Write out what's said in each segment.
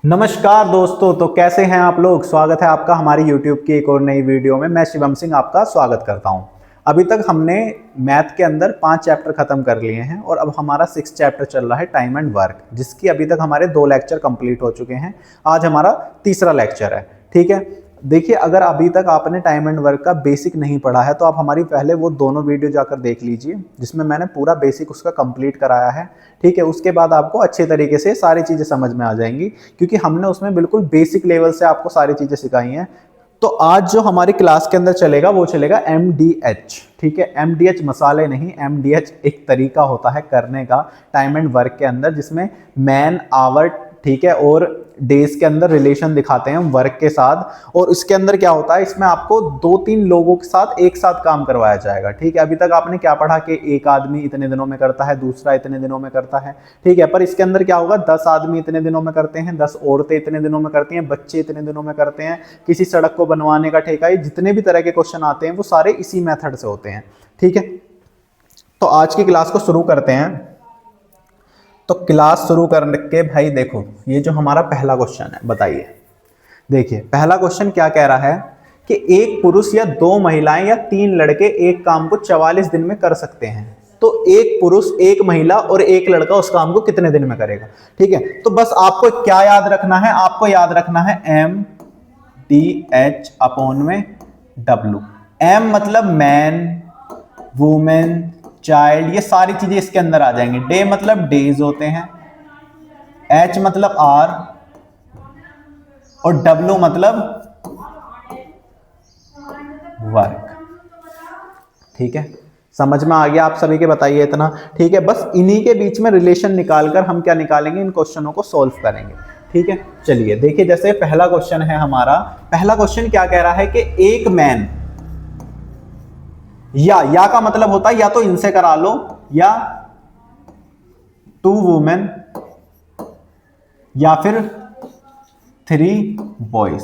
नमस्कार दोस्तों, तो कैसे हैं आप लोग। स्वागत है आपका हमारी YouTube की एक और नई वीडियो में। मैं शिवम सिंह आपका स्वागत करता हूं। अभी तक हमने मैथ के अंदर 5 चैप्टर खत्म कर लिए हैं और अब हमारा 6 चैप्टर चल रहा है टाइम एंड वर्क, जिसकी अभी तक हमारे 2 लेक्चर कंप्लीट हो चुके हैं। आज हमारा तीसरा लेक्चर है। ठीक है, देखिए, अगर अभी तक आपने टाइम एंड वर्क का बेसिक नहीं पढ़ा है तो आप हमारी पहले वो दोनों वीडियो जाकर देख लीजिए, जिसमें मैंने पूरा बेसिक उसका कंप्लीट कराया है। ठीक है, उसके बाद आपको अच्छे तरीके से सारी चीज़ें समझ में आ जाएंगी, क्योंकि हमने उसमें बिल्कुल बेसिक लेवल से आपको सारी चीज़ें सिखाई हैं। तो आज जो हमारी क्लास के अंदर चलेगा वो चलेगा MDH। ठीक है, MDH मसाले नहीं, MDH एक तरीका होता है करने का टाइम एंड वर्क के अंदर, जिसमें मैन, आवर, ठीक है, और डेज के अंदर रिलेशन दिखाते हैं वर्क के साथ। और इसके अंदर क्या होता है, इसमें आपको 2-3 लोगों के साथ एक साथ काम करवाया जाएगा। ठीक है, अभी तक आपने क्या पढ़ा कि एक आदमी इतने दिनों में करता है, दूसरा इतने दिनों में करता है। ठीक है, पर इसके अंदर क्या होगा, 10 आदमी इतने दिनों में करते हैं, 10 औरतें इतने दिनों में करती हैं, बच्चे इतने दिनों में करते हैं, किसी सड़क को बनवाने का ठेका, जितने भी तरह के क्वेश्चन आते हैं वो सारे इसी मेथड से होते हैं। ठीक है, तो आज की क्लास को शुरू करते हैं। तो क्लास शुरू करके भाई देखो, ये जो हमारा पहला क्वेश्चन है, बताइए। देखिए, पहला क्वेश्चन क्या कह रहा है कि एक पुरुष या 2 महिलाएं या 3 लड़के एक काम को 44 दिन में कर सकते हैं। तो एक पुरुष, एक महिला और एक लड़का उस काम को कितने दिन में करेगा। ठीक है, तो बस आपको क्या याद रखना है, आपको याद रखना है MDH अपॉन में W। M मतलब मैन, वुमेन, चाइल्ड, ये सारी चीजें इसके अंदर आ जाएंगी। डे मतलब डेज होते हैं, H मतलब आर, और W मतलब वर्क। ठीक है, समझ में आ गया आप सभी के, बताइए इतना। ठीक है, बस इन्हीं के बीच में रिलेशन निकालकर हम क्या निकालेंगे, इन क्वेश्चनों को सॉल्व करेंगे। ठीक है, चलिए देखिए, जैसे पहला क्वेश्चन है हमारा। पहला क्वेश्चन क्या कह रहा है कि एक मैन, या का मतलब होता है या तो इनसे करा लो, या 2 वुमेन, या फिर 3 बॉयज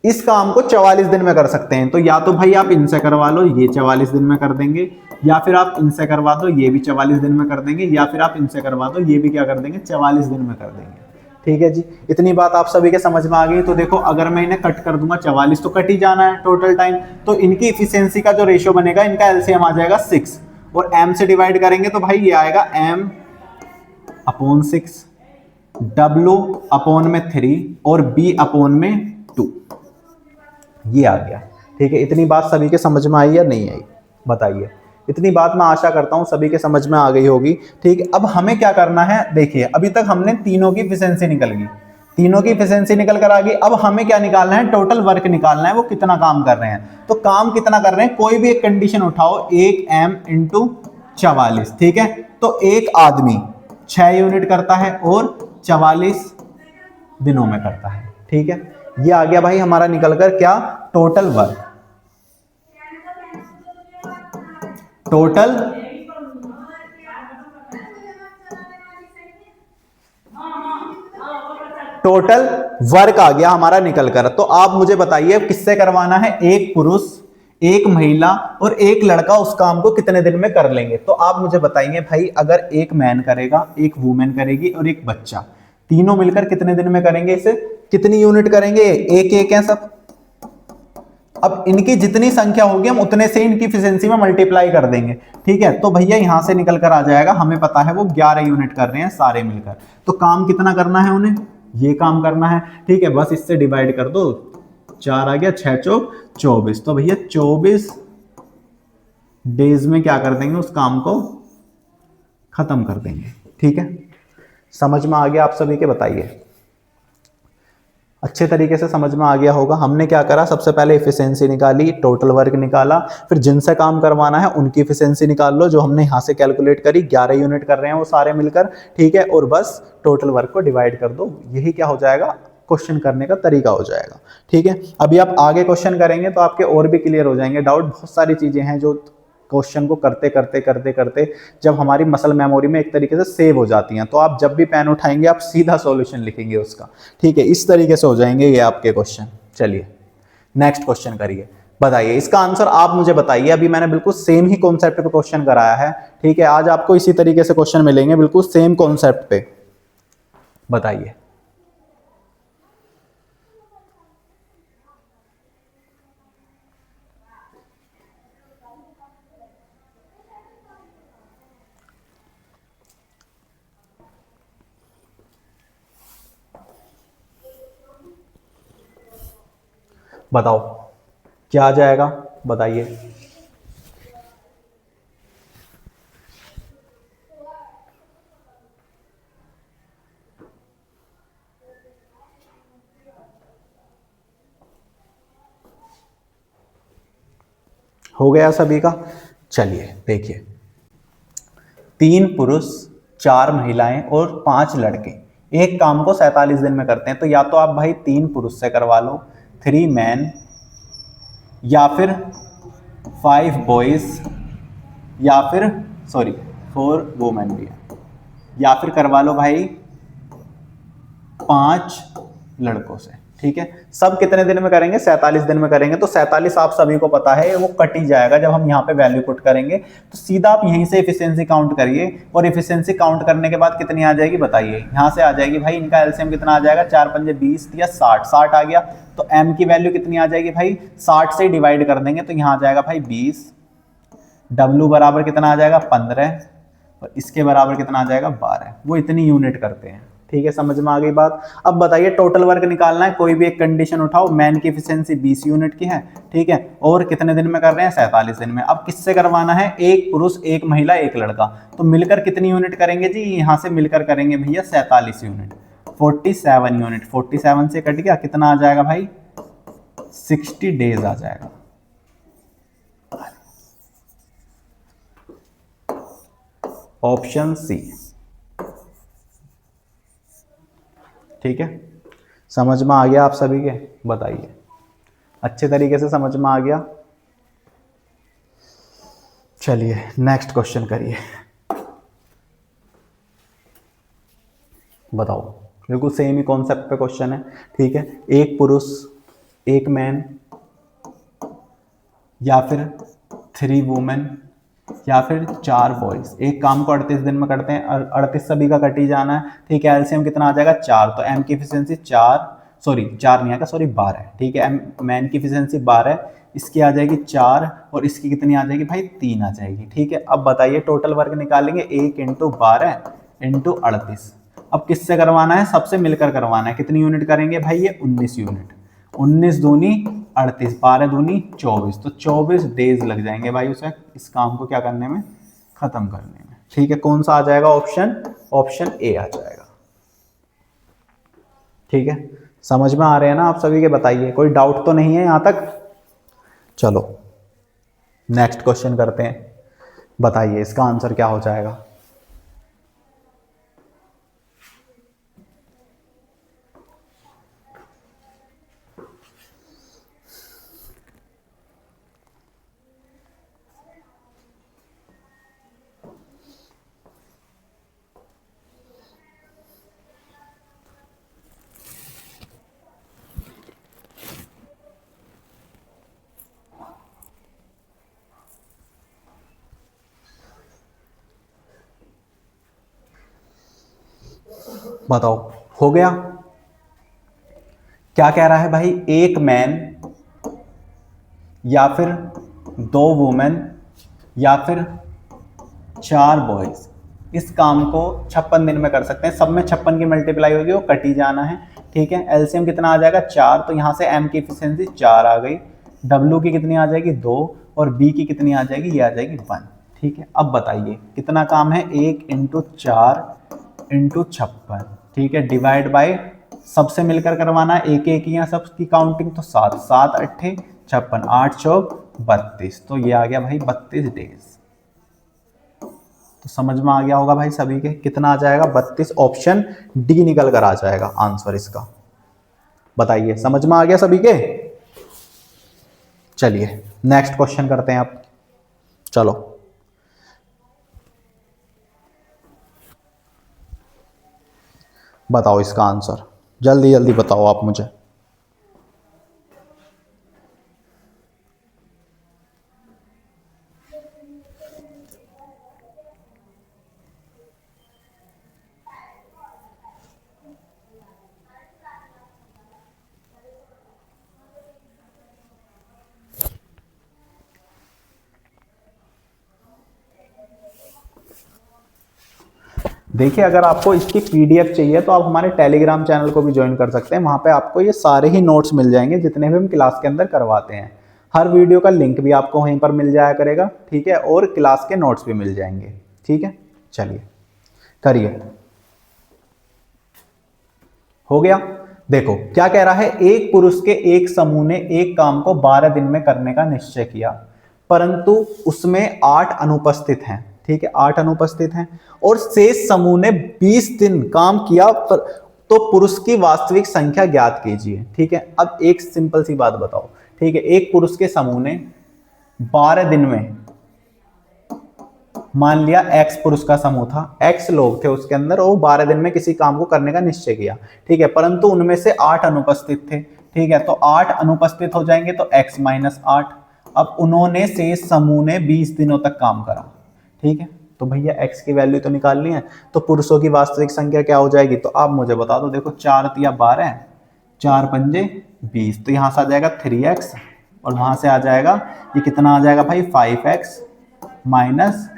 इस काम को 44 दिन में कर सकते हैं। तो या तो भाई आप इनसे करवा लो, ये 44 दिन में कर देंगे, या फिर आप इनसे करवा दो, ये भी 44 दिन में कर देंगे, या फिर आप इनसे करवा दो, ये भी क्या कर देंगे, 44 दिन में कर देंगे। ठीक है जी, इतनी बात आप सभी के समझ में आ गई। तो देखो, अगर मैं इन्हें कट कर दूंगा, 44 तो कट ही जाना है टोटल टाइम, तो इनकी इफिशियंसी का जो रेशियो बनेगा, इनका LCM आ जाएगा 6, और M से डिवाइड करेंगे तो भाई ये आएगा M अपॉन 6, W अपॉन में 3 और B अपॉन में 2, ये आ गया। ठीक है, इतनी बात सभी के समझ में आई या नहीं आई, बताइए। इतनी बात मैं आशा करता हूं सभी के समझ में आ गई होगी। ठीक है, अब हमें क्या करना है, देखिए अभी तक हमने तीनों की एफिशिएंसी निकल गई, तीनों की एफिशिएंसी निकल कर आ गई। अब हमें क्या निकालना है, टोटल वर्क निकालना है, वो कितना काम कर रहे हैं। तो काम कितना कर रहे हैं, कोई भी एक कंडीशन उठाओ, 1M × 44। ठीक है, तो एक आदमी 6 यूनिट करता है और 44 दिनों में करता है। ठीक है, ये आ गया भाई हमारा निकलकर क्या, टोटल वर्क। टोटल वर्क आ गया हमारा निकलकर। तो आप मुझे बताइए किससे करवाना है, एक पुरुष, एक महिला और एक लड़का उस काम को कितने दिन में कर लेंगे। तो आप मुझे बताइए भाई, अगर एक मैन करेगा, एक वुमेन करेगी और एक बच्चा, तीनों मिलकर कितने दिन में करेंगे, इसे कितनी यूनिट करेंगे, एक एक है सब। अब इनकी जितनी संख्या होगी हम उतने से इनकी एफिशिएंसी में मल्टीप्लाई कर देंगे। ठीक है, तो भैया यहां से निकल कर आ जाएगा, हमें पता है वो 11 यूनिट कर रहे हैं सारे मिलकर। तो काम कितना करना है उन्हें, ये काम करना है। ठीक है, बस इससे डिवाइड कर दो, 4 आ गया, 6 चौक 24। तो भैया 24 डेज में क्या कर देंगे, उस काम को खत्म कर देंगे। ठीक है, समझ में आ गया आप सभी के, बताइए। अच्छे तरीके से समझ में आ गया होगा। हमने क्या करा, सबसे पहले एफिशिएंसी निकाली, टोटल वर्क निकाला, फिर जिनसे काम करवाना है उनकी एफिशिएंसी निकाल लो, जो हमने यहाँ से कैलकुलेट करी, 11 यूनिट कर रहे हैं वो सारे मिलकर। ठीक है, और बस टोटल वर्क को डिवाइड कर दो, यही क्या हो जाएगा, क्वेश्चन करने का तरीका हो जाएगा। ठीक है, अभी आप आगे क्वेश्चन करेंगे तो आपके और भी क्लियर हो जाएंगे डाउट। बहुत सारी चीजें हैं जो क्वेश्चन को करते करते करते करते जब हमारी मसल मेमोरी में एक तरीके से सेव हो जाती हैं, तो आप जब भी पेन उठाएंगे आप सीधा सॉल्यूशन लिखेंगे उसका। ठीक है, इस तरीके से हो जाएंगे ये आपके क्वेश्चन। चलिए नेक्स्ट क्वेश्चन करिए, बताइए इसका आंसर आप मुझे बताइए। अभी मैंने बिल्कुल सेम ही कॉन्सेप्ट पे क्वेश्चन कराया है। ठीक है, आज आपको इसी तरीके से क्वेश्चन मिलेंगे, बिल्कुल सेम कॉन्सेप्ट पे। बताइए। बताओ क्या आ जाएगा, बताइए। हो गया सभी का। चलिए देखिए, 3 पुरुष 4 महिलाएं और 5 लड़के एक काम को 47 दिन में करते हैं। तो या तो आप भाई 3 पुरुष से करवा लो, 3 मैन, या फिर 5 बॉयज, या फिर सॉरी 4 वुमेन भी है, या फिर करवा लो भाई 5 लड़कों से। ठीक है, सब कितने दिन में करेंगे, 47 दिन में करेंगे। तो 47 आप सभी को पता है वो कट ही जाएगा जब हम यहाँ पे वैल्यू पुट करेंगे। तो सीधा आप यहीं से एफिशिएंसी काउंट करिए, और एफिशिएंसी काउंट करने के बाद कितनी आ जाएगी बताइए। यहाँ से आ जाएगी भाई, इनका एलसीएम कितना आ जाएगा, 4 पंजे 20 या 60, 60 आ गया। तो एम की वैल्यू कितनी आ जाएगी भाई, 60 से डिवाइड कर देंगे तो यहाँ आ जाएगा भाई 20। डब्ल्यू बराबर कितना आ जाएगा 15, और इसके बराबर कितना आ जाएगा 12। वो इतनी यूनिट करते हैं। ठीक है, समझ में आ गई बात। अब बताइए टोटल वर्क निकालना है, कोई भी एक कंडीशन उठाओ। मैन की एफिशिएंसी 20 यूनिट की है, ठीक है, और कितने दिन में कर रहे हैं, 47 दिन में। अब किससे करवाना है, एक पुरुष एक महिला एक लड़का। तो मिलकर कितनी यूनिट करेंगे जी, यहां से मिलकर करेंगे भैया 47 यूनिट, 47 यूनिट। 47 से कट गया, कितना आ जाएगा भाई, 60 डेज आ जाएगा। Option C. ठीक है, समझ में आ गया आप सभी के, बताइए अच्छे तरीके से समझ में आ गया। चलिए नेक्स्ट क्वेश्चन करिए, बताओ। बिल्कुल सेम ही कॉन्सेप्ट पे क्वेश्चन है। ठीक है, एक पुरुष एक मैन, या फिर 3 वुमेन, या फिर 4 बॉयज। एक काम को 38 दिन में करते हैं, 38 सभी का कट ही जाना है। ठीक है, एलसीएम कितना आ जाएगा 4। तो एम की एफिशिएंसी 4, सॉरी 4 नहीं आएगा, सॉरी 12। ठीक है, एम मैन की एफिशिएंसी 12, इसकी आ जाएगी 4, और इसकी कितनी आ जाएगी भाई 3 आ जाएगी। ठीक है, अब बताइए टोटल वर्क निकालेंगे, 1 इंटू 12 इंटू 38। अब किससे करवाना है, सबसे मिलकर करवाना है। कितनी यूनिट करेंगे भाई, ये 19 यूनिट। 19 दूनी 38, 12 दूनी 24। तो 24 डेज लग जाएंगे भाई उसे इस काम को क्या करने में, खत्म करने में। ठीक है, कौन सा आ जाएगा ऑप्शन, ऑप्शन ए आ जाएगा। ठीक है, समझ में आ रहे हैं ना आप सभी के, बताइए कोई डाउट तो नहीं है यहां तक। चलो नेक्स्ट क्वेश्चन करते हैं, बताइए इसका आंसर क्या हो जाएगा। बताओ हो गया। क्या कह रहा है भाई, एक मैन, या फिर 2 वुमेन, या फिर 4 बॉयज इस काम को 56 दिन में कर सकते हैं। सब में 56 की मल्टीप्लाई होगी, वो कट ही जाना है। ठीक है, एलसीएम कितना आ जाएगा 4। तो यहां से एम की एफिशिएंसी 4 आ गई, डब्ल्यू की कितनी आ जाएगी 2, और बी की कितनी आ जाएगी, ये आ जाएगी 1। ठीक है, अब बताइए कितना काम है, 1 इंटू 4 इंटू 56। ठीक है, डिवाइड बाय, सबसे मिलकर करवाना, एक एक ही सबकी काउंटिंग। तो 7 7 अट्ठे 56, 8 चौक 32। तो ये आ गया भाई 32 डेज। तो समझ में आ गया होगा भाई सभी के, कितना आ जाएगा 32। ऑप्शन डी निकल कर आ जाएगा आंसर इसका। बताइए समझ में आ गया सभी के। चलिए नेक्स्ट क्वेश्चन करते हैं आप। चलो बताओ इसका आंसर, जल्दी जल्दी बताओ आप मुझे। देखिए अगर आपको इसकी पीडीएफ चाहिए तो आप हमारे टेलीग्राम चैनल को भी ज्वाइन कर सकते हैं। वहाँ पे आपको ये सारे ही नोट्स मिल जाएंगे जितने भी हम क्लास के अंदर करवाते हैं। हर वीडियो का लिंक भी आपको वहीं पर मिल जाया करेगा, ठीक है, और क्लास के नोट्स भी मिल जाएंगे, ठीक है। चलिए करिए, हो गया। देखो क्या कह रहा है, एक पुरुष के एक समूह ने एक काम को 12 दिन में करने का निश्चय किया, परंतु उसमें 8 अनुपस्थित हैं, ठीक है, 8 अनुपस्थित हैं, और शेष समूह ने 20 दिन काम किया, तो पुरुष की वास्तविक संख्या ज्ञात कीजिए, ठीक है। अब एक सिंपल सी बात बताओ, ठीक है, एक पुरुष के समूह ने 12 दिन में, मान लिया x पुरुष का समूह था, x लोग थे उसके अंदर, और 12 दिन में किसी काम को करने का निश्चय किया, ठीक है, परंतु उनमें से 8 अनुपस्थित थे, ठीक है, तो 8 अनुपस्थित हो जाएंगे तो x माइनस 8। अब उन्होंने शेष समूह ने 20 दिनों तक काम करा, ठीक है, तो भैया x की वैल्यू तो निकालनी है, तो पुरुषों की वास्तविक संख्या क्या हो जाएगी, तो आप मुझे बता दो। देखो 4 तिया 12, 4 पंजे 20, तो यहां से आ जाएगा 3x, और वहां से आ जाएगा ये कितना आ जाएगा भाई 5x माइनस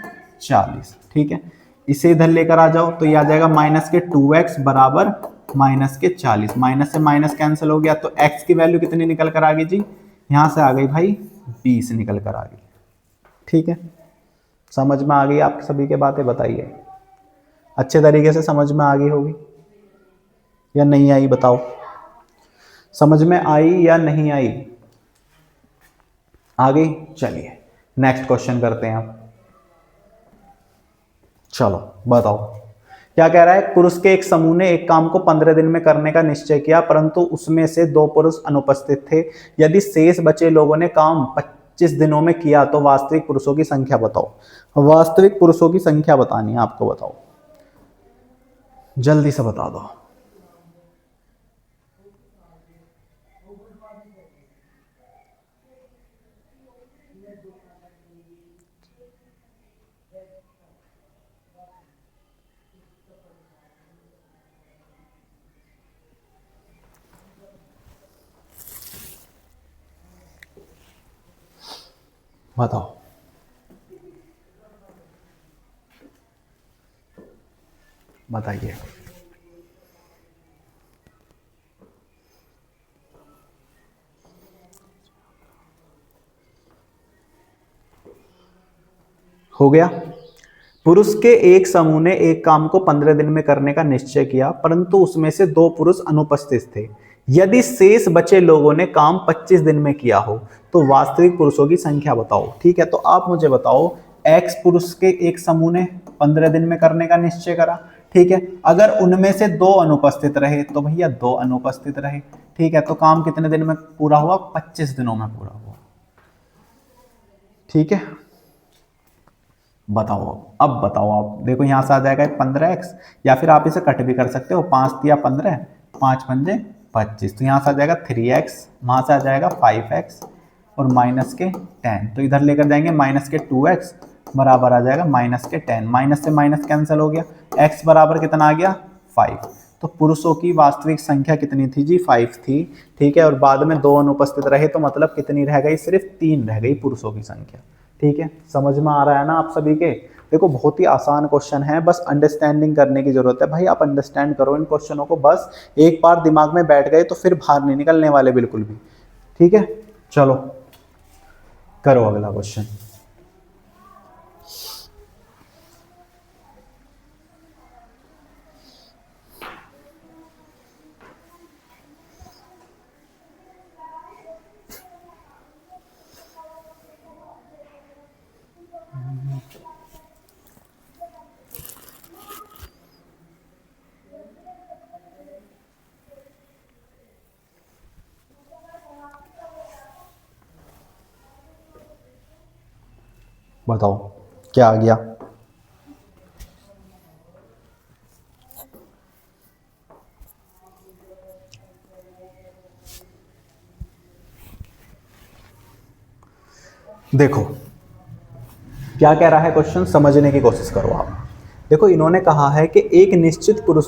40, ठीक है। इसे इधर लेकर आ जाओ तो ये आ जाएगा माइनस के 2x बराबर माइनस के 40, माइनस से माइनस कैंसिल हो गया, तो x की वैल्यू कितनी निकल कर आ गई जी, यहां से आ गई भाई 20 निकल कर आ गई, ठीक है। समझ में आ गई आप सभी के बातें, बताइए अच्छे तरीके से समझ में आ गई होगी या नहीं आई, बताओ समझ में आई या नहीं आई, आ गई। चलिए नेक्स्ट क्वेश्चन करते हैं आप। चलो बताओ क्या कह रहा है, पुरुष के एक समूह ने एक काम को 15 दिन में करने का निश्चय किया, परंतु उसमें से 2 पुरुष अनुपस्थित थे। यदि शेष बचे लोगों ने काम 25 दिनों में किया तो वास्तविक पुरुषों की संख्या बताओ। वास्तविक पुरुषों की संख्या बतानी है आपको, बताओ जल्दी से बता दो। बताओ बताइए। हो गया। पुरुष के एक समूह ने एक काम को 15 दिन में करने का निश्चय किया, परंतु उसमें से 2 पुरुष अनुपस्थित थे। यदि शेष बचे लोगों ने काम 25 दिन में किया हो तो वास्तविक पुरुषों की संख्या बताओ, ठीक है। तो आप मुझे बताओ, x पुरुष के एक समूह ने 15 दिन में करने का निश्चय करा, ठीक है, अगर उनमें से 2 अनुपस्थित रहे तो भैया 2 अनुपस्थित रहे, ठीक है, तो काम कितने दिन में पूरा हुआ, 25 दिनों में पूरा हुआ, ठीक है। बताओ अब बताओ आप, देखो यहां से आ जाएगा 15x, या फिर आप इसे कट भी कर सकते हो, 5 तिया 15, 5 पंजे 25, तो यहां से आ जाएगा 3x, वहां से आ जाएगा 5x और माइनस के 10, तो इधर लेकर जाएंगे माइनस के 2x बराबर आ जाएगा माइनस के 10, माइनस से माइनस कैंसिल हो गया, x बराबर कितना आ गया 5। तो पुरुषों की वास्तविक संख्या कितनी थी जी, 5 थी, ठीक है, और बाद में 2 अनुपस्थित रहे, तो मतलब कितनी रह गई, सिर्फ 3 रह गई पुरुषों की संख्या, ठीक है। समझ में आ रहा है ना आप सभी के। देखो बहुत ही आसान क्वेश्चन है, बस अंडरस्टैंडिंग करने की जरूरत है भाई, आप अंडरस्टैंड करो इन क्वेश्चनों को, बस एक बार दिमाग में बैठ गए तो फिर बाहर नहीं निकलने वाले बिल्कुल भी, ठीक है। चलो करो अगला क्वेश्चन। बताओ क्या आ गया। देखो क्या कह रहा है क्वेश्चन, समझने की कोशिश करो आप। देखो इन्होंने कहा है कि एक निश्चित पुरुष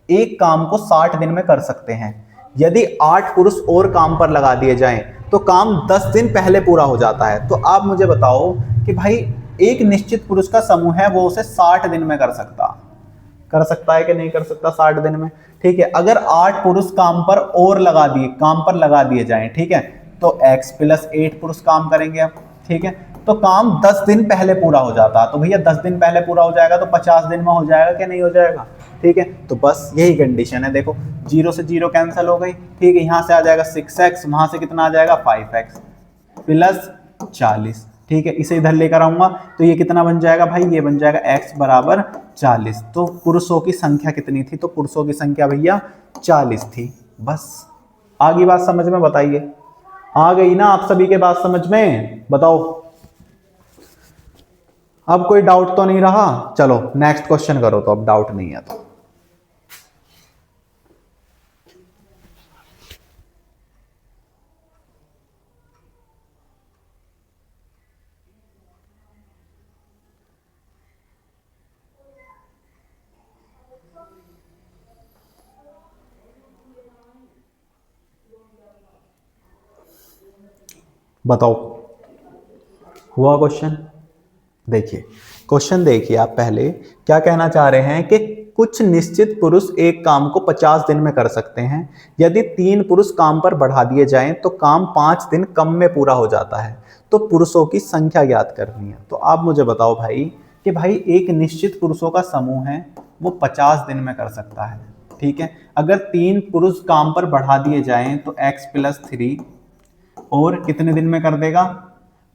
एक काम को 60 दिन में कर सकते हैं, यदि 8 पुरुष और काम पर लगा दिए जाएं तो काम 10 दिन पहले पूरा हो जाता है। तो आप मुझे बताओ कि भाई एक निश्चित पुरुष का समूह है वो उसे 60 दिन में कर सकता है कि नहीं कर सकता 60 दिन में। ठीक है, अगर 8 पुरुष काम पर लगा दिए जाएं, ठीक है, तो x प्लस 8 पुरुष काम करेंगे अब। ठीक है, तो काम 10 दिन पहले पूरा हो जाता, तो भैया 10 दिन पहले पूरा हो जाएगा तो 50 दिन में हो जाएगा कि नहीं हो जाएगा। ठीक है, तो बस यही कंडीशन है। देखो 0 से 0 कैंसिल हो गई। ठीक है, यहां से आ जाएगा 6x, वहां से कितना आ जाएगा 5x प्लस 40। ठीक है, इसे इधर लेकर आऊंगा तो ये कितना बन जाएगा भाई, ये बन जाएगा x बराबर 40। तो पुरुषों की संख्या कितनी थी, तो पुरुषों की संख्या भैया 40 थी। बस आगे बात समझ में, बताइए आ गई ना आप सभी के बात समझ में, बताओ अब कोई डाउट तो नहीं रहा। चलो नेक्स्ट क्वेश्चन करो, तो अब डाउट नहीं है तो। बताओ हुआ क्वेश्चन। देखिए क्वेश्चन देखिए, आप पहले क्या कहना चाह रहे हैं कि कुछ निश्चित पुरुष एक काम को 50 दिन में कर सकते हैं। यदि 3 पुरुष काम पर बढ़ा दिए जाएं तो काम 5 दिन कम में पूरा हो जाता है। तो पुरुषों की संख्या ज्ञात करनी है। तो आप मुझे बताओ भाई कि भाई एक निश्चित पुरुषों का समूह है वो 50 दिन में कर सकता है। ठीक है, अगर 3 पुरुष काम पर बढ़ा दिए जाएं तो x प्लस 3 और कितने दिन में कर देगा,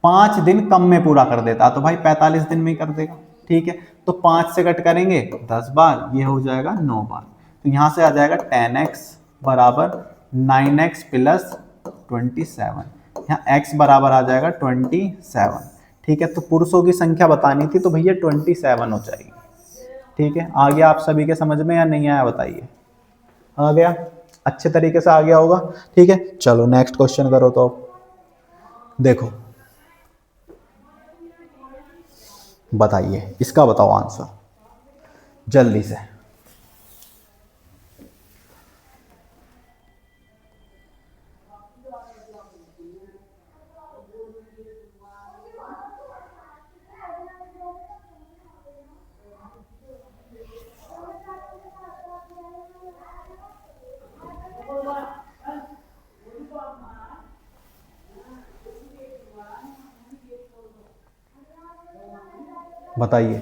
5 दिन कम में पूरा कर देता, तो भाई 45 दिन में ही कर देगा। ठीक है, तो 5 से कट करेंगे 10 बार, ये हो जाएगा 9 बार। तो यहां से आ जाएगा 10x बराबर 9x प्लस 27। यहाँ x बराबर आ जाएगा 27। ठीक है, तो पुरुषों की संख्या बतानी थी तो भैया 27 हो जाएगी। ठीक है, आ गया आप सभी के समझ में या नहीं आया बताइए। आ गया, अच्छे तरीके से आ गया होगा। ठीक है, चलो नेक्स्ट क्वेश्चन करो। तो देखो बताइए, इसका बताओ आंसर जल्दी से। बताइए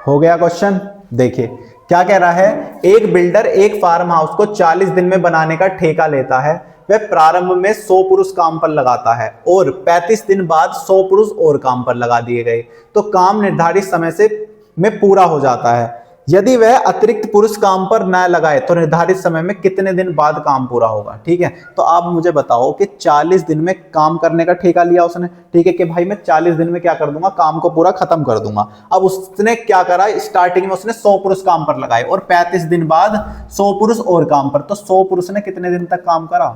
हो गया क्वेश्चन। देखिए क्या कह रहा है, एक बिल्डर एक फार्म हाउस को 40 दिन में बनाने का ठेका लेता है। वह प्रारंभ में 100 पुरुष काम पर लगाता है और 35 दिन बाद 100 पुरुष और काम पर लगा दिए गए तो काम निर्धारित समय से में पूरा हो जाता है। यदि वह अतिरिक्त पुरुष काम पर न लगाए तो निर्धारित समय में कितने दिन बाद काम पूरा होगा। ठीक है, तो आप मुझे बताओ कि 40 दिन में काम करने का ठेका लिया उसने। ठीक है, कि भाई मैं 40 दिन में क्या कर दूंगा, काम को पूरा खत्म कर दूंगा। अब उसने क्या करा, स्टार्टिंग में उसने 100 पुरुष काम पर लगाए और 35 दिन बाद 100 पुरुष और काम पर। तो 100 पुरुष ने कितने दिन तक काम करा,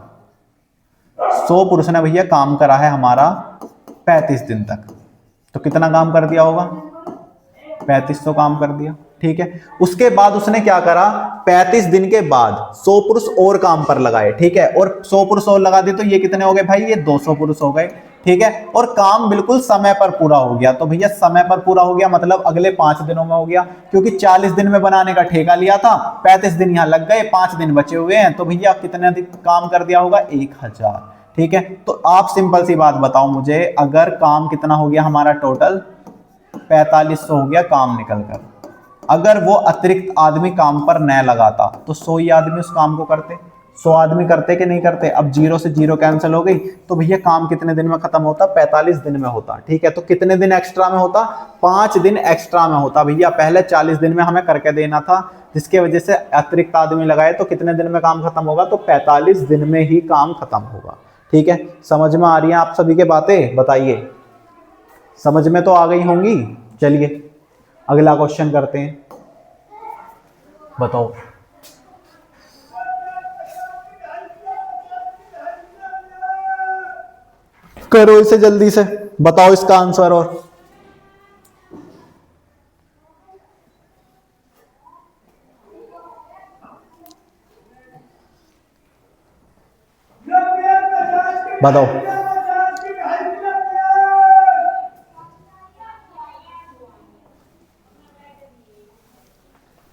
100 पुरुष ने भैया काम करा है हमारा 35 दिन तक। तो कितना काम कर दिया होगा, 3500 काम कर दिया। ठीक है, उसके बाद उसने क्या करा, 35 दिन के बाद 100 पुरुष और काम पर लगाए। ठीक है, और 100 पुरुष और लगा दिए तो ये कितने हो गए भाई, ये 200 पुरुष हो गए। ठीक है, और काम बिल्कुल समय पर पूरा हो गया। तो भैया समय पर पूरा हो गया मतलब अगले 5 दिनों में हो गया, क्योंकि 40 दिन में बनाने का ठेका लिया था, 35 दिन यहां लग गए, 5 दिन बचे हुए हैं। तो भैया कितने दिन काम कर दिया होगा, 1000। ठीक है, तो आप सिंपल सी बात बताओ मुझे, अगर काम कितना हो गया हमारा टोटल 4500 हो गया काम निकल कर, अगर वो अतिरिक्त आदमी काम पर न लगाता तो 100 ही आदमी उस काम को करते। 100 आदमी करते कि नहीं करते। अब 0 से 0 कैंसिल हो गई तो भैया काम कितने दिन में खत्म होता, 45 दिन में होता। ठीक है, तो कितने दिन एक्स्ट्रा में होता, 5 दिन एक्स्ट्रा में होता। भैया पहले 40 दिन में हमें करके देना था, जिसके वजह से अतिरिक्त आदमी लगाए तो कितने दिन में काम खत्म होगा, तो 45 दिन में ही काम खत्म होगा। ठीक है, समझ में आ रही है आप सभी के बातें, बताइए समझ में तो आ गई होंगी। चलिए अगला क्वेश्चन करते हैं, बताओ। करो इसे जल्दी से, बताओ इसका आंसर। और बताओ।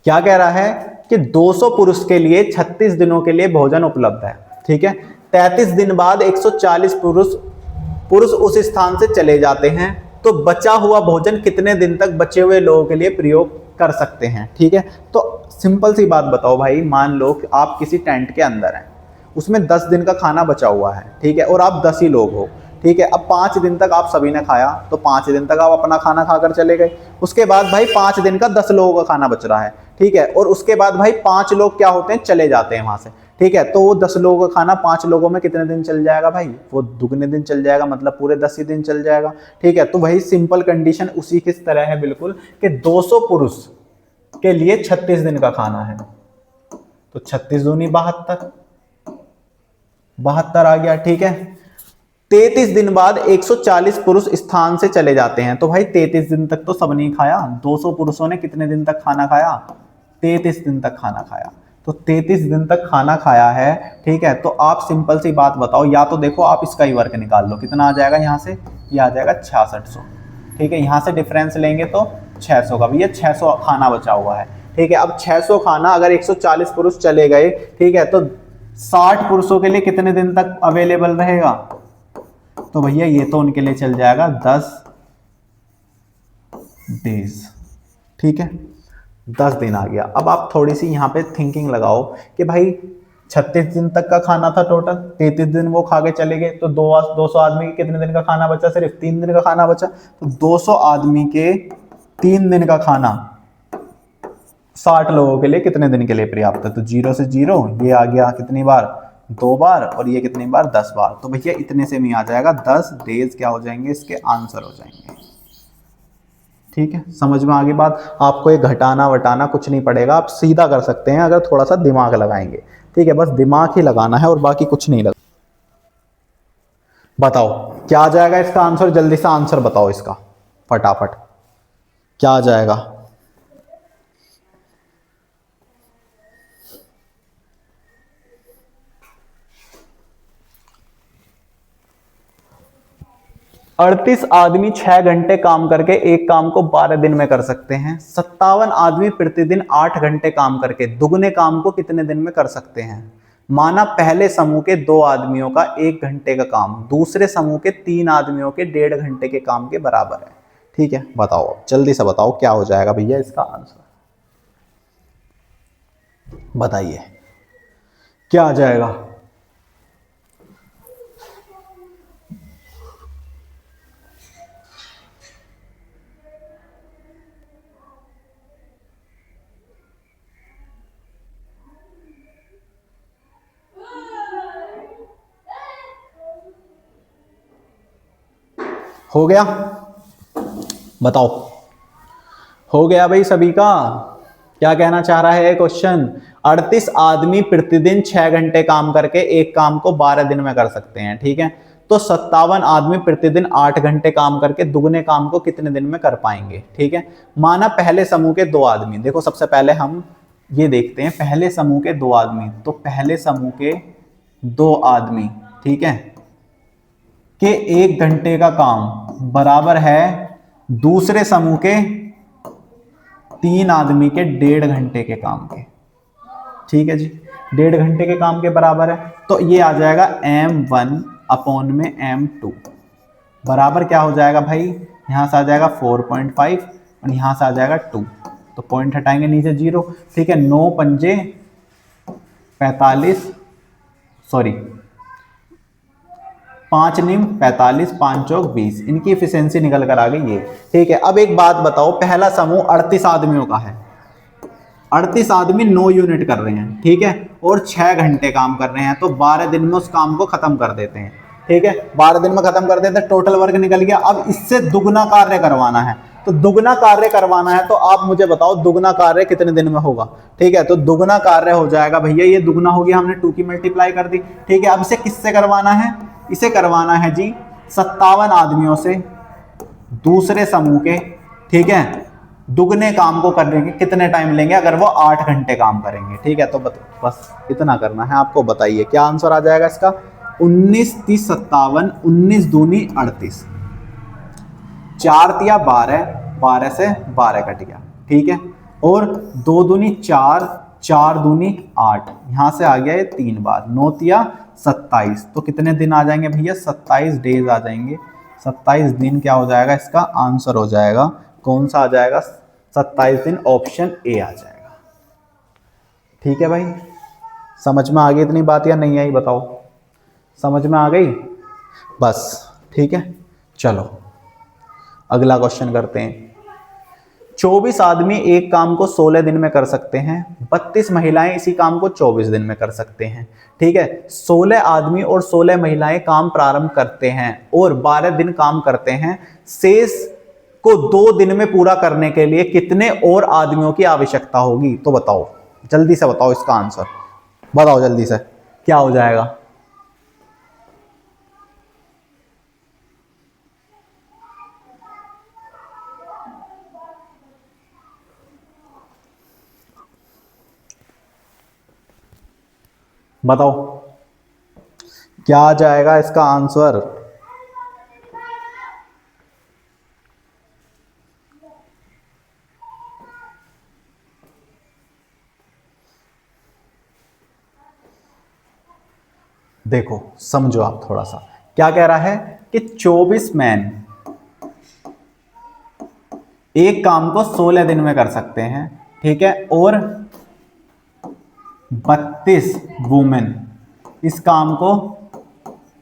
क्या कह रहा है कि 200 पुरुष के लिए 36 दिनों के लिए भोजन उपलब्ध है, ठीक है। 33 दिन बाद 140 पुरुष पुरुष उस स्थान से चले जाते हैं, तो बचा हुआ भोजन कितने दिन तक बचे हुए लोगों के लिए प्रयोग कर सकते हैं, ठीक है। तो सिंपल सी बात बताओ भाई, मान लो कि आप किसी टेंट के अंदर हैं, उसमें 10 दिन का खाना बचा हुआ है, ठीक है, और आप 10 ही लोग हो, ठीक है। अब 5 दिन तक आप सभी ने खाया, तो 5 दिन तक आप अपना खाना खाकर चले गए। उसके बाद भाई 5 दिन का 10 लोगों का खाना बच रहा है, ठीक है, और उसके बाद भाई 5 लोग क्या होते हैं, चले जाते हैं वहां से, ठीक है। तो वो 10 लोगों का खाना 5 लोगों में कितने दिन चल जाएगा भाई, वो दुगने दिन चल जाएगा, मतलब पूरे 10 ही दिन चल जाएगा, ठीक है। तो वही सिंपल कंडीशन उसी किस तरह है बिल्कुल, कि 200 पुरुष के लिए 36 दिन का खाना है, तो 36 दूनी 72, 72 आ गया, ठीक है। 33 दिन बाद 140 पुरुष स्थान से चले जाते हैं, तो भाई 33 दिन तक तो सब नहीं खाया, 200 पुरुषों ने कितने दिन तक खाना खाया, 33 दिन तक खाना खाया, तो 33 दिन तक खाना खाया है, ठीक है। तो आप सिंपल सी बात बताओ, या तो देखो आप इसका ही वर्क निकाल लो, कितना आ जाएगा यहाँ से, ये आ जाएगा 6600, ठीक है। यहाँ से डिफरेंस लेंगे तो 600 का, भैया 600 खाना बचा हुआ है, ठीक है। अब 600 खाना अगर 140 पुरुष चले गए, ठीक है, तो 60 पुरुषों के लिए कितने दिन तक अवेलेबल रहेगा, तो भैया ये तो उनके लिए चल जाएगा 10 डेज, ठीक है, 10 दिन आ गया। अब आप थोड़ी सी यहाँ पे थिंकिंग लगाओ कि भाई 36 दिन तक का खाना था टोटल, 33 दिन वो खा के चले गए, तो 200 आदमी के कितने दिन का खाना बचा, सिर्फ 3 दिन का खाना बचा, तो 200 आदमी के 3 दिन का खाना 60 लोगों के लिए कितने दिन के लिए पर्याप्त है, तो 0 से 0 ये आ गया कितनी बार, 2 बार, और ये कितनी बार, 10 बार, तो भैया इतने से में आ जाएगा, 10 डेज क्या हो जाएंगे, इसके आंसर हो जाएंगे, ठीक है। समझ में आ गई बात, आपको ये घटाना वटाना कुछ नहीं पड़ेगा, आप सीधा कर सकते हैं अगर थोड़ा सा दिमाग लगाएंगे, ठीक है, बस दिमाग ही लगाना है और बाकी कुछ नहीं लगा। बताओ क्या आ जाएगा इसका आंसर, जल्दी से आंसर बताओ इसका फटाफट, क्या आ जाएगा। अड़तीस आदमी 6 घंटे काम करके एक काम को 12 दिन में कर सकते हैं। 57 आदमी प्रतिदिन 8 घंटे काम करके दुगने काम को कितने दिन में कर सकते हैं। माना पहले समूह के 2 आदमियों का 1 घंटे का काम दूसरे समूह के 3 आदमियों के 1.5 घंटे के काम के बराबर है, ठीक है। बताओ जल्दी से बताओ क्या हो जाएगा भैया इसका आंसर, बताइए क्या आ जाएगा। हो गया, बताओ हो गया भाई सभी का, क्या कहना चाह रहा है क्वेश्चन। 38 आदमी प्रतिदिन 6 घंटे काम करके एक काम को 12 दिन में कर सकते हैं, ठीक है। तो 57 आदमी प्रतिदिन 8 घंटे काम करके दुगने काम को कितने दिन में कर पाएंगे, ठीक है। माना पहले समूह के 2 आदमी, देखो सबसे पहले हम ये देखते हैं पहले समूह के 2 आदमी, तो पहले समूह के 2 आदमी, ठीक है, के 1 घंटे का काम बराबर है दूसरे समूह के 3 आदमी के 1.5 घंटे के काम के, ठीक है जी, 1.5 घंटे के काम के बराबर है। तो ये आ जाएगा m1 अपॉन में m2 बराबर क्या हो जाएगा भाई, यहां से आ जाएगा 4.5 और यहां से आ जाएगा 2, तो पॉइंट हटाएंगे नीचे 0, ठीक है। 9 पंजे 45, सॉरी 5 निम 45, 5 चौक 20, इनकी एफिशिएंसी निकल कर आ गई ये, ठीक है। अब एक बात बताओ, पहला समूह 38 आदमियों का है, 38 आदमी 9 यूनिट कर रहे हैं, ठीक है, और 6 घंटे काम कर रहे हैं, तो 12 दिन में उस काम को खत्म कर देते हैं, ठीक है, 12 दिन में खत्म कर देते हैं, टोटल वर्क निकल गया। अब इससे दुगना कार्य करवाना है, तो दुगना कार्य करवाना है, तो आप मुझे बताओ दुगना कार्य कितने दिन में होगा, ठीक है। तो दुगना कार्य हो जाएगा भैया, ये दुगना हो गया, हमने 2 की मल्टीप्लाई कर दी, ठीक है। अब इसे किससे करवाना है, इसे करवाना है जी 57 आदमियों से दूसरे समूह के, ठीक है, दुगने काम को करने के कितने टाइम लेंगे अगर वो 8 घंटे काम करेंगे, ठीक है। तो बस इतना करना है आपको, बताइए क्या आंसर आ जाएगा इसका, 19 30 57, 19 दूनी 38, 4 तिया 12, 12 से 12 कट गया, ठीक है। और 2 दूनी 4, 4 दूनी 8, यहां से आ गया ये 3 बार, 9 तिया 27, तो कितने दिन आ जाएंगे भैया, 27 डेज आ जाएंगे। 27 दिन क्या हो जाएगा, इसका आंसर हो जाएगा, कौन सा आ जाएगा, 27 दिन, ऑप्शन ए आ जाएगा। ठीक है भाई, समझ में आ गई इतनी बात या नहीं आई, बताओ, समझ में आ गई बस, ठीक है। चलो अगला क्वेश्चन करते हैं। 24 आदमी एक काम को 16 दिन में कर सकते हैं, 32 महिलाएं इसी काम को 24 दिन में कर सकते हैं, ठीक है। 16 आदमी और 16 महिलाएं काम प्रारंभ करते हैं और 12 दिन काम करते हैं, शेष को 2 दिन में पूरा करने के लिए कितने और आदमियों की आवश्यकता होगी, तो बताओ, जल्दी से बताओ इसका आंसर, बताओ जल्दी से क्या हो जाएगा। बताओ क्या आ जाएगा इसका आंसर। देखो समझो आप थोड़ा सा, क्या कह रहा है कि 24 मैन एक काम को 16 दिन में कर सकते हैं, ठीक है, और 32 वुमेन इस काम को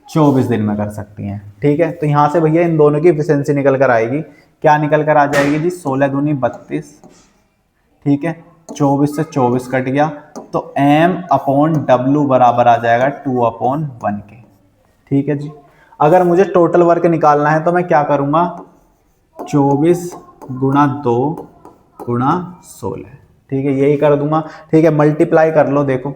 24 दिन में कर सकती हैं, ठीक है। तो यहां से भैया इन दोनों की एफिशिएंसी निकल कर आएगी, क्या निकल कर आ जाएगी जी, 16 दूनी 32, ठीक है, 24 से 24 कट गया, तो M/W बराबर आ जाएगा 2/1 के, ठीक है जी। अगर मुझे टोटल वर्क निकालना है तो मैं क्या करूंगा, 24 गुणा 2 गुणा 16, ठीक है, यही कर दूंगा, ठीक है। मल्टीप्लाई कर लो, देखो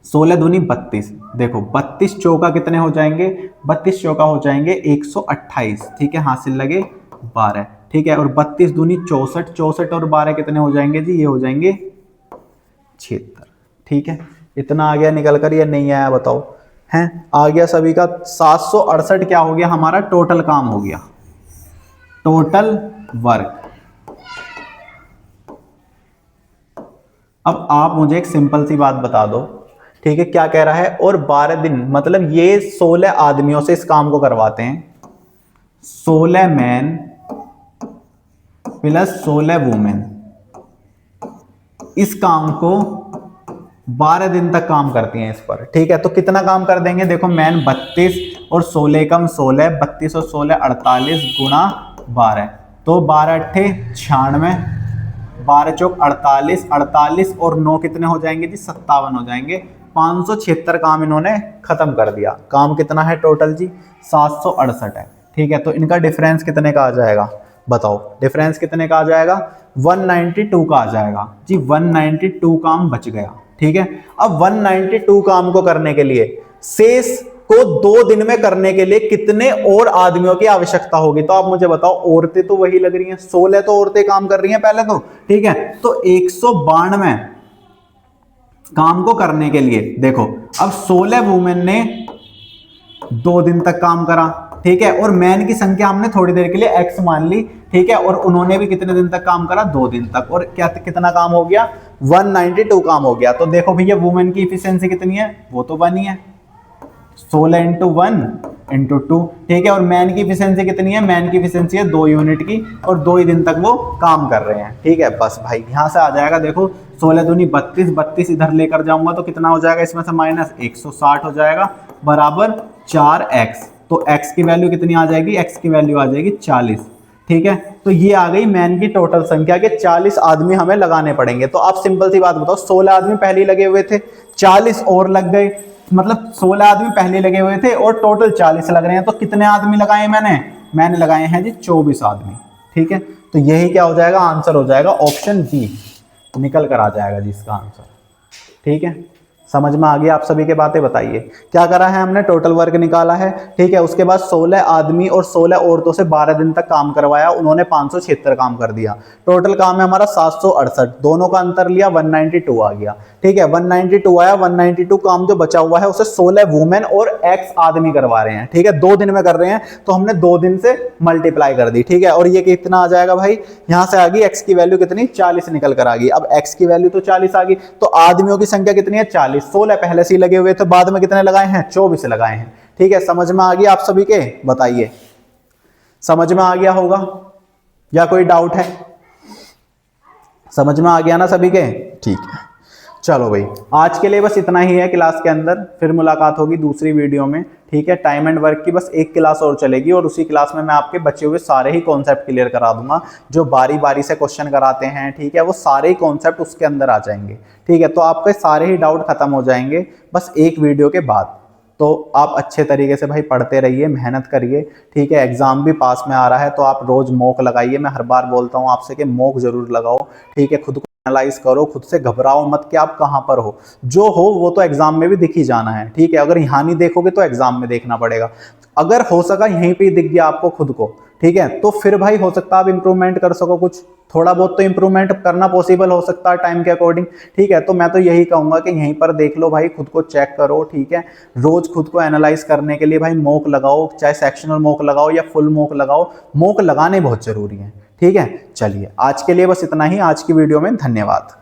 16 दूनी 32, देखो 32 चौका कितने हो जाएंगे, 32 चौका हो जाएंगे 128, ठीक है, हासिल लगे 12, ठीक है। और 32 दूनी 64, 64 और 12 कितने हो जाएंगे जी, ये हो जाएंगे 76, ठीक है। इतना आ गया निकल कर, ये नहीं आया बताओ, हैं आ गया सभी का 768 क्या हो गया, हमारा टोटल काम हो गया, टोटल वर्क। अब आप मुझे एक सिंपल सी बात बता दो, ठीक है, क्या कह रहा है, और 12 दिन मतलब ये 16 आदमियों से इस काम को करवाते हैं, 16 मैन प्लस 16 वुमेन इस काम को 12 दिन तक काम करती हैं इस पर, ठीक है। तो कितना काम कर देंगे, देखो मैन 32 और 16 कम 16, 32 और 16 48 गुणा 12, तो 12 अट्ठे 96, 12 चौक 48, 48 और 9 कितने हो जाएंगे जी, 57 हो जाएंगे, 576 काम इन्होंने खत्म कर दिया। काम कितना है टोटल जी, 768 है, ठीक है। तो इनका डिफरेंस कितने का आ जाएगा, बताओ डिफरेंस कितने का आ जाएगा, 192 का आ जाएगा जी, 192 काम बच गया, ठीक है। अब 192 काम को करने के लिए शेष को 2 दिन में करने के लिए कितने और आदमियों की आवश्यकता होगी, तो आप मुझे बताओ। औरतें तो वही लग रही हैं, 16 तो औरतें काम कर रही हैं पहले तो, ठीक है। तो 192 काम को करने के लिए देखो, अब 16 वुमेन ने 2 दिन तक काम करा, ठीक है, और मैन की संख्या हमने थोड़ी देर के लिए x मान ली, ठीक है, और उन्होंने भी कितने दिन तक काम करा, 2 दिन तक, और क्या कितना काम हो गया, 192 काम हो गया। तो देखो भैया वुमेन की इफिशिएंसी कितनी है, वो तो 1 ही है, 16 × 1 × 2, ठीक है। और मैन की इफिशिएंसी कितनी है, मैन की इफिशिएंसी है 2 यूनिट की, और 2 ही दिन तक वो काम कर रहे हैं, ठीक है। बस भाई यहां से आ जाएगा, देखो 16 दूनी 32, 32 इधर लेकर जाऊंगा तो कितना हो जाएगा, इसमें से माइनस 160 हो जाएगा, बराबर 4x, तो x की वैल्यू कितनी आ जाएगी, x की वैल्यू आ जाएगी 40, ठीक है। तो ये आ गई मैन की टोटल संख्या के 40 आदमी हमें लगाने पड़ेंगे। तो आप सिंपल सी बात बताओ, 16 आदमी पहले ही लगे हुए थे, 40 और लग गए, मतलब 16 आदमी पहले लगे हुए थे और टोटल 40 लग रहे हैं, तो कितने आदमी लगाए मैंने लगाए हैं जी 24 आदमी, ठीक है। तो यही क्या हो जाएगा, आंसर हो जाएगा ऑप्शन बी, निकल कर आ जाएगा जी इसका आंसर, ठीक है। समझ में आ गया आप सभी के बातें? बताइए क्या करा है हमने, टोटल वर्क निकाला है, ठीक है। उसके बाद 16 आदमी और 16 औरतों से 12 दिन तक काम करवाया, उन्होंने 576 काम कर दिया। टोटल काम है हमारा 768, दोनों का अंतर लिया 192 आ गया, ठीक है। 192 आया, 192 काम जो बचा हुआ है उसे 16 वुमेन और एक्स आदमी करवा रहे हैं, ठीक है। 2 दिन में कर रहे हैं तो हमने 2 दिन से मल्टीप्लाई कर दी, ठीक है। और ये कितना आ जाएगा भाई, यहां से आ गई एक्स की वैल्यू कितनी, 40 निकल कर आ गई। अब एक्स की वैल्यू तो 40 आ गई, तो आदमियों की संख्या कितनी है, 40। 16 पहले से ही लगे हुए थे, बाद में कितने लगाए हैं, 24 लगाए हैं, ठीक है। समझ में आ गया आप सभी के? बताइए समझ में आ गया होगा या कोई डाउट है? समझ में आ गया ना सभी के? ठीक है, चलो भाई आज के लिए बस इतना ही है क्लास के अंदर, फिर मुलाकात होगी दूसरी वीडियो में, ठीक है। टाइम एंड वर्क की बस एक क्लास और चलेगी और उसी क्लास में मैं आपके बचे हुए सारे ही कॉन्सेप्ट क्लियर करा दूंगा, जो बारी बारी से क्वेश्चन कराते हैं, ठीक है। वो सारे ही कॉन्सेप्ट उसके अंदर आ जाएंगे, ठीक है। तो आपके सारे ही डाउट खत्म हो जाएंगे बस एक वीडियो के बाद। तो आप अच्छे तरीके से भाई पढ़ते रहिए, मेहनत करिए, ठीक है। एग्जाम भी पास में आ रहा है तो आप रोज मॉक लगाइए। मैं हर बार बोलता हूँ आपसे कि मॉक जरूर लगाओ, ठीक है। खुद को एनालाइज करो, खुद से घबराओ मत कि आप कहाँ पर हो, जो हो वो तो एग्जाम में भी दिख ही जाना है, ठीक है। अगर यहाँ नहीं देखोगे तो एग्जाम में देखना पड़ेगा। अगर हो सका यहीं पे दिख गया आपको खुद को, ठीक है, तो फिर भाई हो सकता है आप इंप्रूवमेंट कर सको, कुछ थोड़ा बहुत तो इंप्रूवमेंट करना पॉसिबल हो सकता है टाइम के अकॉर्डिंग, ठीक है। तो मैं तो यही कहूंगा कि यहीं पर देख लो भाई, खुद को चेक करो, ठीक है। रोज खुद को एनालाइज करने के लिए भाई मॉक लगाओ, चाहे सेक्शनल मॉक लगाओ या फुल मॉक लगाओ, मॉक लगाने बहुत जरूरी है, ठीक है। चलिए आज के लिए बस इतना ही, आज की वीडियो में धन्यवाद।